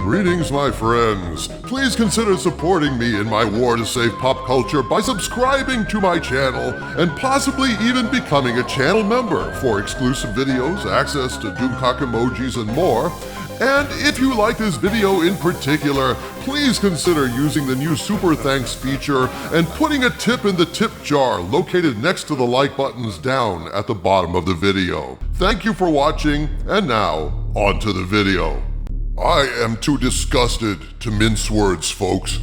Greetings, my friends. Please consider supporting me in my war to save pop culture by subscribing to my channel and possibly even becoming a channel member for exclusive videos, access to Doomcock emojis, and more. And if you like this video in particular, please consider using the new Super Thanks feature and putting a tip in the tip jar located next to the like buttons down at the bottom of the video. Thank you for watching, and now, on to the video. I am too disgusted to mince words, folks.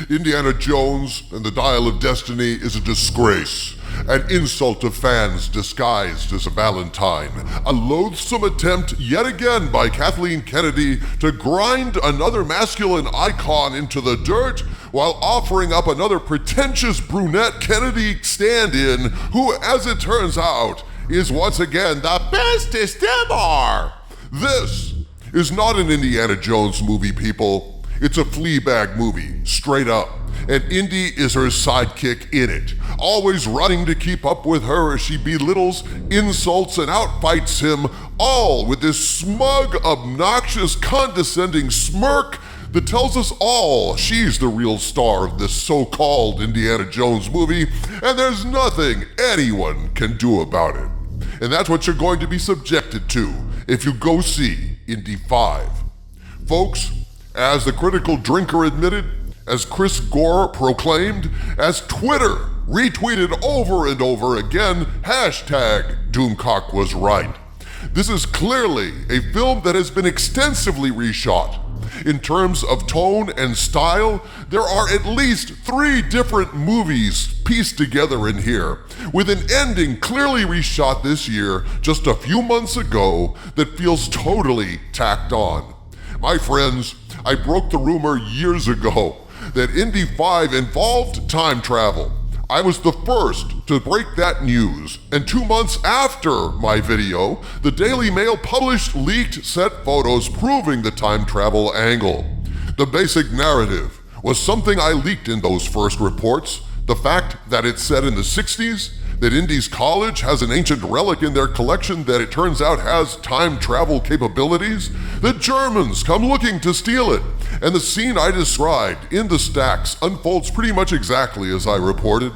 Indiana Jones and the Dial of Destiny is a disgrace, an insult to fans disguised as a Valentine, a loathsome attempt yet again by Kathleen Kennedy to grind another masculine icon into the dirt while offering up another pretentious brunette Kennedy stand-in who, as it turns out, is once again the bestest ever. This is not an Indiana Jones movie, people. It's a Fleabag movie, straight up. And Indy is her sidekick in it, always running to keep up with her as she belittles, insults, and outfights him, all with this smug, obnoxious, condescending smirk that tells us all she's the real star of this so-called Indiana Jones movie, and there's nothing anyone can do about it. And that's what you're going to be subjected to if you go see Indy 5. Folks, as the critical drinker admitted, as Chris Gore proclaimed, as Twitter retweeted over and over again, hashtag Doomcock was right. This is clearly a film that has been extensively reshot. In terms of tone and style, there are at least 3 different movies pieced together in here, with an ending clearly reshot this year, just a few months ago, that feels totally tacked on. My friends, I broke the rumor years ago that Indy 5 involved time travel. I was the first to break that news, and 2 months after my video, the Daily Mail published leaked set photos proving the time travel angle. The basic narrative was something I leaked in those first reports, the fact that it's set in the 60s, that Indy's college has an ancient relic in their collection that it turns out has time travel capabilities, the Germans come looking to steal it, and the scene I described in the stacks unfolds pretty much exactly as I reported.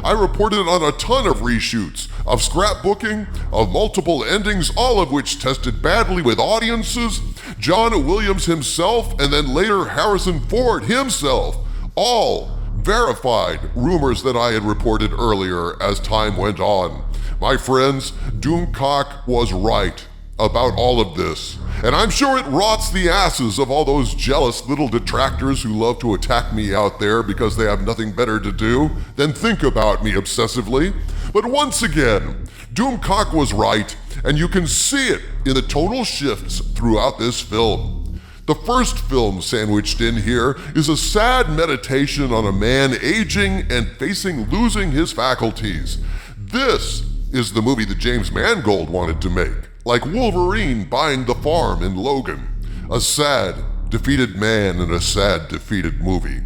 I reported on a ton of reshoots, of scrapbooking, of multiple endings, all of which tested badly with audiences, John Williams himself, and then later Harrison Ford himself, all verified rumors that I had reported earlier as time went on. My friends, Doomcock was right about all of this, and I'm sure it rots the asses of all those jealous little detractors who love to attack me out there because they have nothing better to do than think about me obsessively. But once again, Doomcock was right, and you can see it in the tonal shifts throughout this film. The first film sandwiched in here is a sad meditation on a man aging and facing losing his faculties. This is the movie that James Mangold wanted to make, like Wolverine buying the farm in Logan. A sad, defeated man in a sad, defeated movie.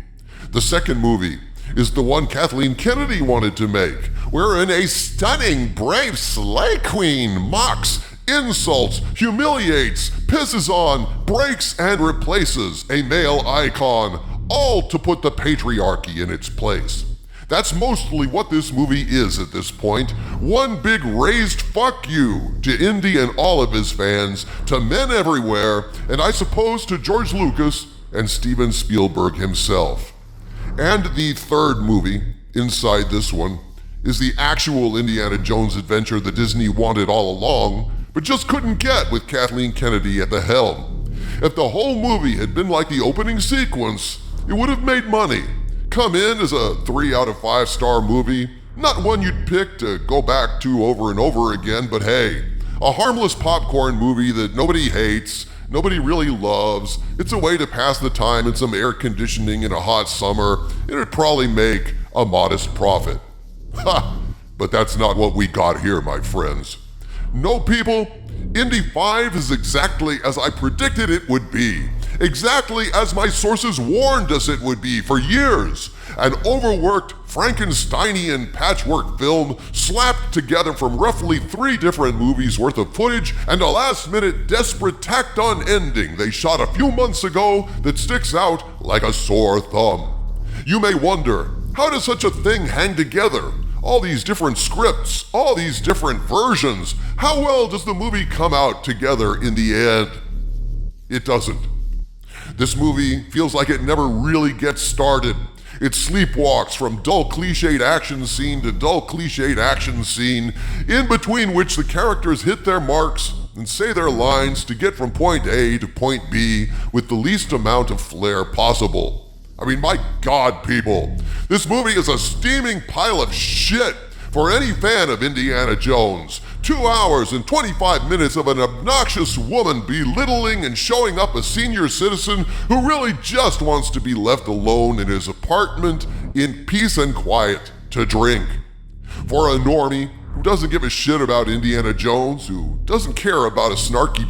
The second movie is the one Kathleen Kennedy wanted to make, wherein a stunning, brave slay queen mocks, insults, humiliates, pisses on, breaks, and replaces a male icon, all to put the patriarchy in its place. That's mostly what this movie is at this point. One big raised fuck you to Indy and all of his fans, to men everywhere, and I suppose to George Lucas and Steven Spielberg himself. And the third movie, inside this one, is the actual Indiana Jones adventure that Disney wanted all along, but just couldn't get with Kathleen Kennedy at the helm. If the whole movie had been like the opening sequence, it would have made money. Come in as a 3 out of 5 star movie, not one you'd pick to go back to over and over again, but hey, a harmless popcorn movie that nobody hates, nobody really loves. It's a way to pass the time in some air conditioning in a hot summer, and it'd probably make a modest profit. Ha! But that's not what we got here, my friends. No, people, Indy 5 is exactly as I predicted it would be. Exactly as my sources warned us it would be for years. An overworked Frankensteinian patchwork film slapped together from roughly 3 different movies worth of footage and a last-minute desperate tacked-on ending they shot a few months ago that sticks out like a sore thumb. You may wonder, how does such a thing hang together? All these different scripts, all these different versions. How well does the movie come out together in the end? It doesn't. This movie feels like it never really gets started. It sleepwalks from dull cliched action scene to dull cliched action scene, in between which the characters hit their marks and say their lines to get from point A to point B with the least amount of flair possible. I mean, my God, people, this movie is a steaming pile of shit for any fan of Indiana Jones. 2 hours and 25 minutes of an obnoxious woman belittling and showing up a senior citizen who really just wants to be left alone in his apartment in peace and quiet to drink. For a normie who doesn't give a shit about Indiana Jones, who doesn't care about a snarky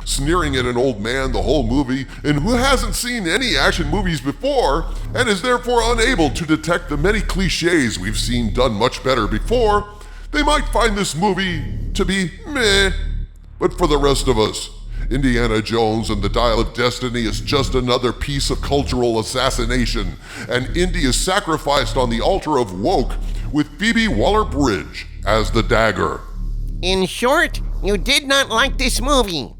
sneering at an old man the whole movie, and who hasn't seen any action movies before, and is therefore unable to detect the many cliches we've seen done much better before, they might find this movie to be meh. But for the rest of us, Indiana Jones and the Dial of Destiny is just another piece of cultural assassination, and Indy is sacrificed on the altar of woke with Phoebe Waller-Bridge as the dagger. In short, you did not like this movie.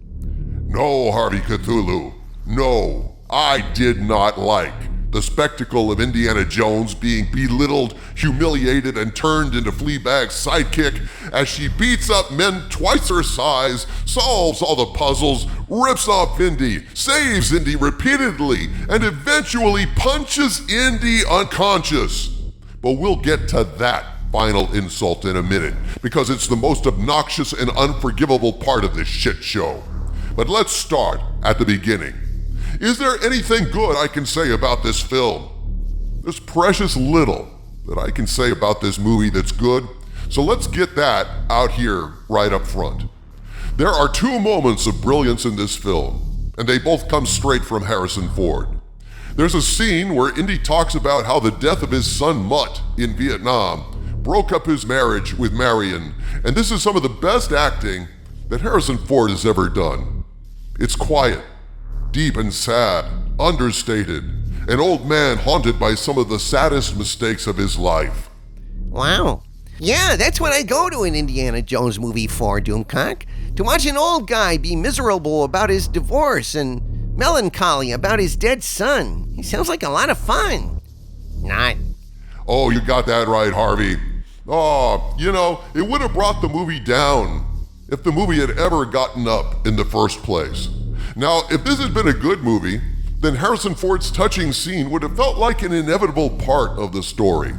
No, Harvey Cthulhu. No, I did not like the spectacle of Indiana Jones being belittled, humiliated, and turned into Fleabag's sidekick as she beats up men twice her size, solves all the puzzles, rips off Indy, saves Indy repeatedly, and eventually punches Indy unconscious. But we'll get to that final insult in a minute, because it's the most obnoxious and unforgivable part of this shit show. But let's start at the beginning. Is there anything good I can say about this film? There's precious little that I can say about this movie that's good, so let's get that out here right up front. There are 2 moments of brilliance in this film, and they both come straight from Harrison Ford. There's a scene where Indy talks about how the death of his son Mutt in Vietnam broke up his marriage with Marion, and this is some of the best acting that Harrison Ford has ever done. It's quiet, deep and sad, understated, an old man haunted by some of the saddest mistakes of his life. Wow. Yeah, that's what I go to an Indiana Jones movie for, Doomcock. To watch an old guy be miserable about his divorce and melancholy about his dead son. He sounds like a lot of fun. Not. Oh, you got that right, Harvey. Oh, it would have brought the movie down if the movie had ever gotten up in the first place. Now, if this had been a good movie, then Harrison Ford's touching scene would have felt like an inevitable part of the story.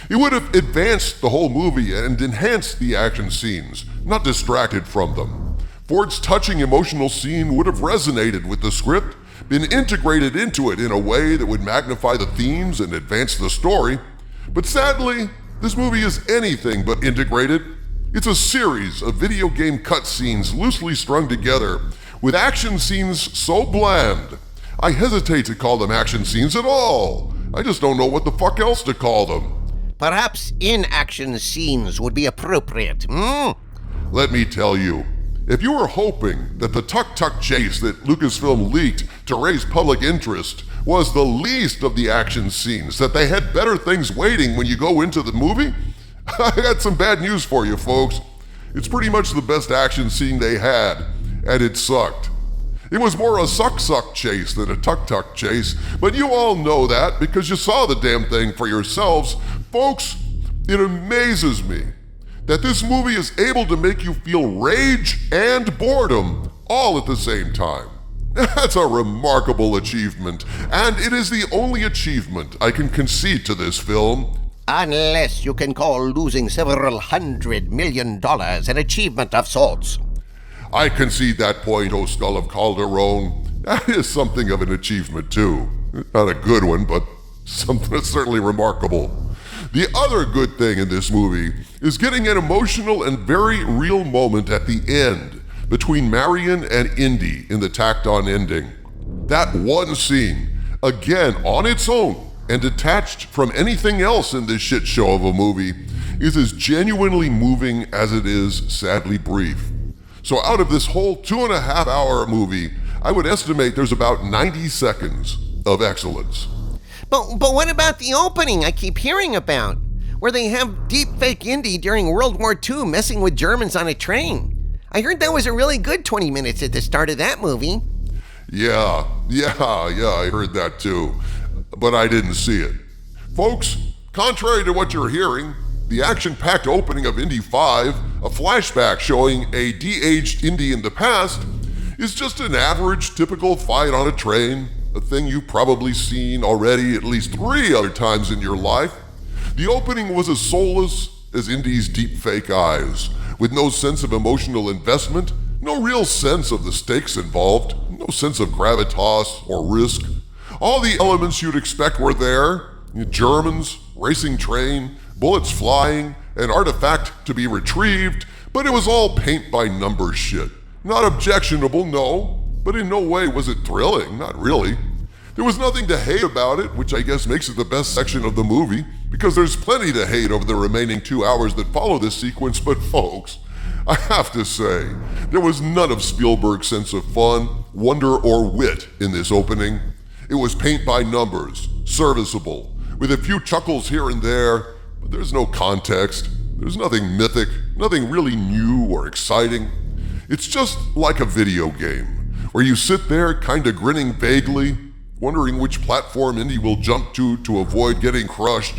It would have advanced the whole movie and enhanced the action scenes, not distracted from them. Ford's touching emotional scene would have resonated with the script, been integrated into it in a way that would magnify the themes and advance the story. But sadly, this movie is anything but integrated. It's a series of video game cutscenes loosely strung together, with action scenes so bland, I hesitate to call them action scenes at all. I just don't know what the fuck else to call them. Perhaps in-action scenes would be appropriate, Let me tell you, if you were hoping that the tuk-tuk chase that Lucasfilm leaked to raise public interest was the least of the action scenes, that they had better things waiting when you go into the movie, I got some bad news for you, folks. It's pretty much the best action scene they had, and it sucked. It was more a suck-suck chase than a tuk-tuk chase, but you all know that because you saw the damn thing for yourselves. Folks, it amazes me that this movie is able to make you feel rage and boredom all at the same time. That's a remarkable achievement, and it is the only achievement I can concede to this film. Unless you can call losing several $100 million an achievement of sorts. I concede that point, O Skull of Calderon. That is something of an achievement, too. Not a good one, but something that's certainly remarkable. The other good thing in this movie is getting an emotional and very real moment at the end between Marion and Indy in the tacked-on ending. That one scene, again on its own and detached from anything else in this shit show of a movie, is as genuinely moving as it is sadly brief. So out of this whole 2.5 hour movie, I would estimate there's about 90 seconds of excellence. But what about the opening I keep hearing about, where they have deep fake Indy during World War II messing with Germans on a train? I heard that was a really good 20 minutes at the start of that movie. Yeah, I heard that too, but I didn't see it. Folks, contrary to what you're hearing, the action-packed opening of Indy 5, a flashback showing a de-aged Indy in the past, is just an average, typical fight on a train, a thing you've probably seen already at least 3 other times in your life. The opening was as soulless as Indy's deep fake eyes, with no sense of emotional investment, no real sense of the stakes involved, no sense of gravitas or risk. All the elements you'd expect were there: Germans, racing train, bullets flying, an artifact to be retrieved, but it was all paint by numbers shit. Not objectionable, no, but in no way was it thrilling, not really. There was nothing to hate about it, which I guess makes it the best section of the movie, because there's plenty to hate over the remaining 2 hours that follow this sequence. But folks, I have to say, there was none of Spielberg's sense of fun, wonder, or wit in this opening. It was paint by numbers, serviceable, with a few chuckles here and there, but there's no context. There's nothing mythic, nothing really new or exciting. It's just like a video game, where you sit there kinda grinning vaguely, wondering which platform Indy will jump to avoid getting crushed.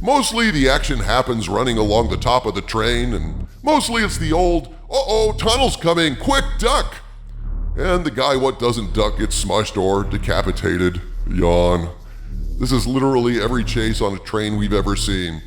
Mostly the action happens running along the top of the train, and mostly it's the old, uh-oh, tunnel's coming, quick, duck! And the guy what doesn't duck gets smushed or decapitated. Yawn. This is literally every chase on a train we've ever seen.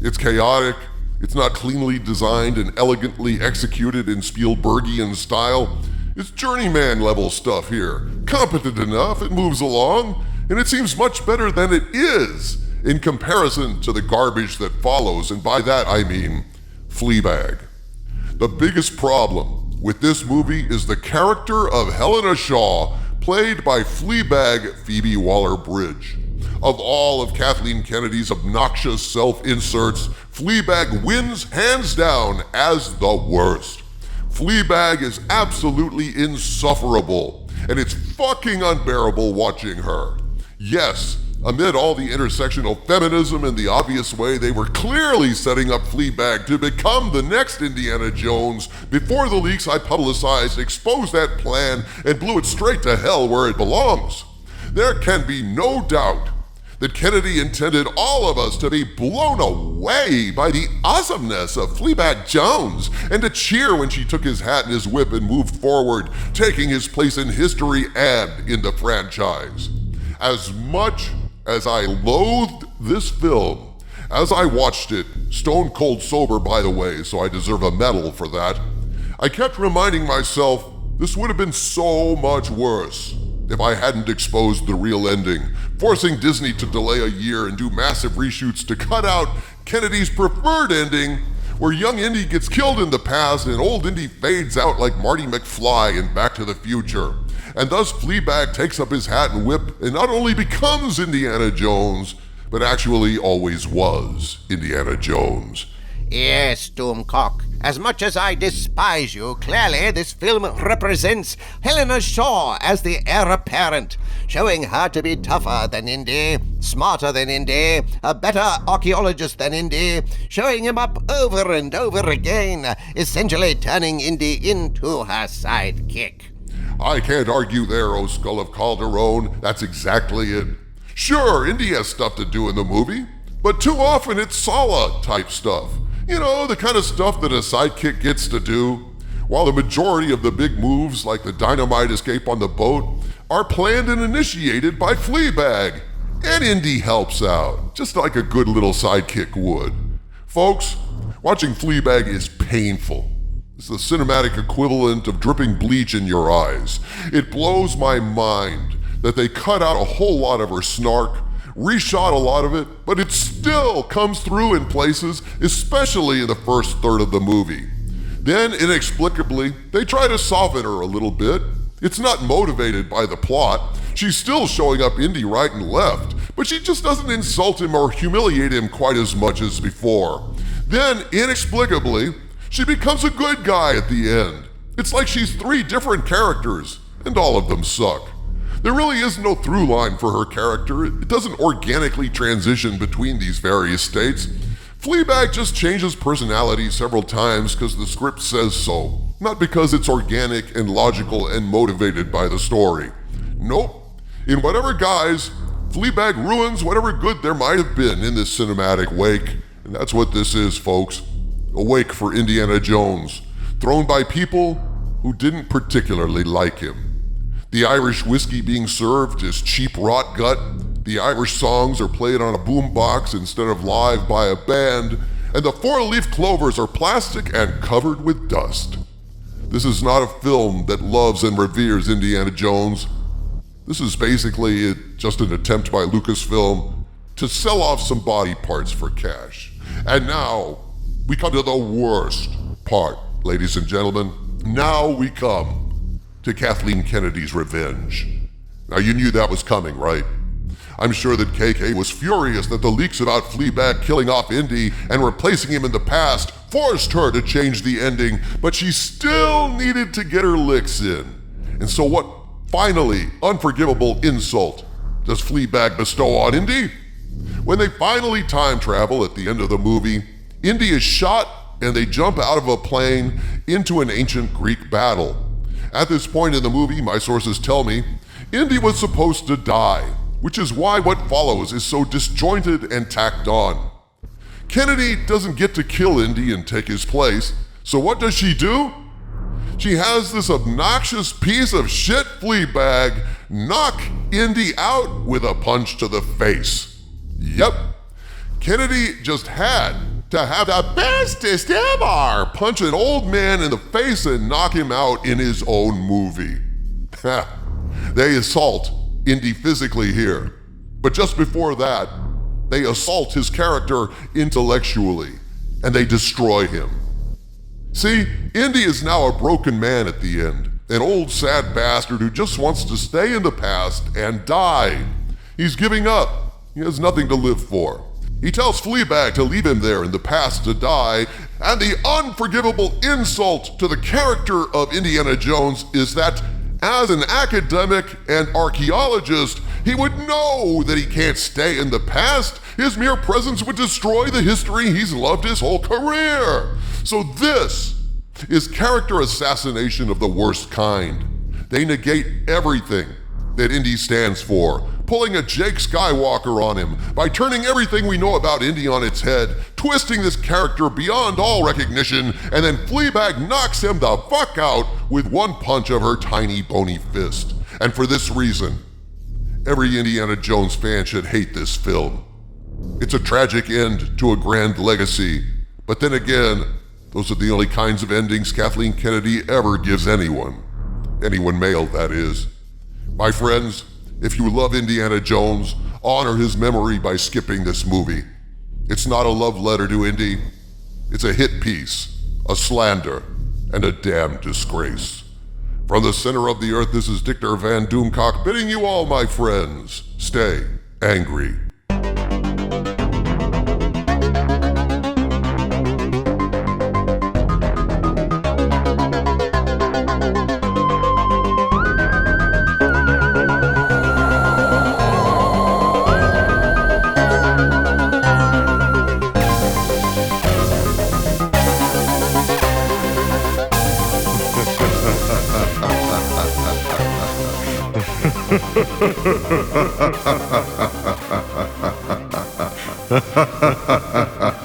It's chaotic, it's not cleanly designed and elegantly executed in Spielbergian style. It's journeyman level stuff here. Competent enough, it moves along, and it seems much better than it is in comparison to the garbage that follows, and by that I mean Fleabag. The biggest problem with this movie is the character of Helena Shaw, played by Fleabag Phoebe Waller-Bridge. Of all of Kathleen Kennedy's obnoxious self-inserts, Fleabag wins hands down as the worst. Fleabag is absolutely insufferable, and it's fucking unbearable watching her. Yes, amid all the intersectional feminism and the obvious way they were clearly setting up Fleabag to become the next Indiana Jones, before the leaks I publicized exposed that plan and blew it straight to hell where it belongs. There can be no doubt that Kennedy intended all of us to be blown away by the awesomeness of Fleabag Jones and to cheer when she took his hat and his whip and moved forward, taking his place in history and in the franchise. As much as I loathed this film, as I watched it, stone cold sober by the way, so I deserve a medal for that, I kept reminding myself this would have been so much worse if I hadn't exposed the real ending, forcing Disney to delay a year and do massive reshoots to cut out Kennedy's preferred ending, where young Indy gets killed in the past and old Indy fades out like Marty McFly in Back to the Future. And thus Fleabag takes up his hat and whip and not only becomes Indiana Jones, but actually always was Indiana Jones. Yes, Doomcock. As much as I despise you, clearly this film represents Helena Shaw as the heir apparent, showing her to be tougher than Indy, smarter than Indy, a better archaeologist than Indy, showing him up over and over again, essentially turning Indy into her sidekick. I can't argue there, O Skull of Calderon. That's exactly it. Sure, Indy has stuff to do in the movie, but too often it's Sala-type stuff. You know, the kind of stuff that a sidekick gets to do, while the majority of the big moves, like the dynamite escape on the boat, are planned and initiated by Fleabag. And Indy helps out, just like a good little sidekick would. Folks, watching Fleabag is painful. It's the cinematic equivalent of dripping bleach in your eyes. It blows my mind that they cut out a whole lot of her snark, reshot a lot of it, but it still comes through in places, especially in the first third of the movie. Then, inexplicably, they try to soften her a little bit, It's not motivated by the plot. She's still showing up Indy right and left, but she just doesn't insult him or humiliate him quite as much as before. Then, inexplicably, she becomes a good guy at the end. It's like she's 3 different characters, and all of them suck. There really is no through line for her character. It doesn't organically transition between these various states. Fleabag just changes personality several times because the script says so, not because it's organic and logical and motivated by the story. Nope. In whatever guise, Fleabag ruins whatever good there might have been in this cinematic wake. And that's what this is, folks. A wake for Indiana Jones, thrown by people who didn't particularly like him. The Irish whiskey being served is cheap rot gut, the Irish songs are played on a boombox instead of live by a band, and the 4-leaf clovers are plastic and covered with dust. This is not a film that loves and reveres Indiana Jones. This is basically just an attempt by Lucasfilm to sell off some body parts for cash. And now, we come to the worst part, ladies and gentlemen. Now we come to Kathleen Kennedy's revenge. Now you knew that was coming, right? I'm sure that KK was furious that the leaks about Fleabag killing off Indy and replacing him in the past forced her to change the ending, but she still needed to get her licks in. And so what finally unforgivable insult does Fleabag bestow on Indy? When they finally time travel at the end of the movie, Indy is shot and they jump out of a plane into an ancient Greek battle. At this point in the movie, my sources tell me, Indy was supposed to die, which is why what follows is so disjointed and tacked on. Kennedy doesn't get to kill Indy and take his place, so what does she do? She has this obnoxious piece of shit Fleabag knock Indy out with a punch to the face. Yep, Kennedy just had to have the bestest ever punch an old man in the face and knock him out in his own movie. They assault Indy physically here, but just before that, they assault his character intellectually, and they destroy him. See, Indy is now a broken man at the end, an old sad bastard who just wants to stay in the past and die. He's giving up. He has nothing to live for. He tells Fleabag to leave him there in the past to die, and the unforgivable insult to the character of Indiana Jones is that, as an academic and archaeologist, he would know that he can't stay in the past. His mere presence would destroy the history he's loved his whole career. So this is character assassination of the worst kind. They negate everything that Indy stands for, pulling a Jake Skywalker on him by turning everything we know about Indy on its head, twisting this character beyond all recognition, and then Fleabag knocks him the fuck out with one punch of her tiny bony fist. And for this reason, every Indiana Jones fan should hate this film. It's a tragic end to a grand legacy, but then again, those are the only kinds of endings Kathleen Kennedy ever gives anyone. Anyone male, that is. My friends, if you love Indiana Jones, honor his memory by skipping this movie. It's not a love letter to Indy. It's a hit piece, a slander, and a damn disgrace. From the center of the earth, this is Dictor Van Doomcock bidding you all, my friends, stay angry. Ha ha ha ha ha ha.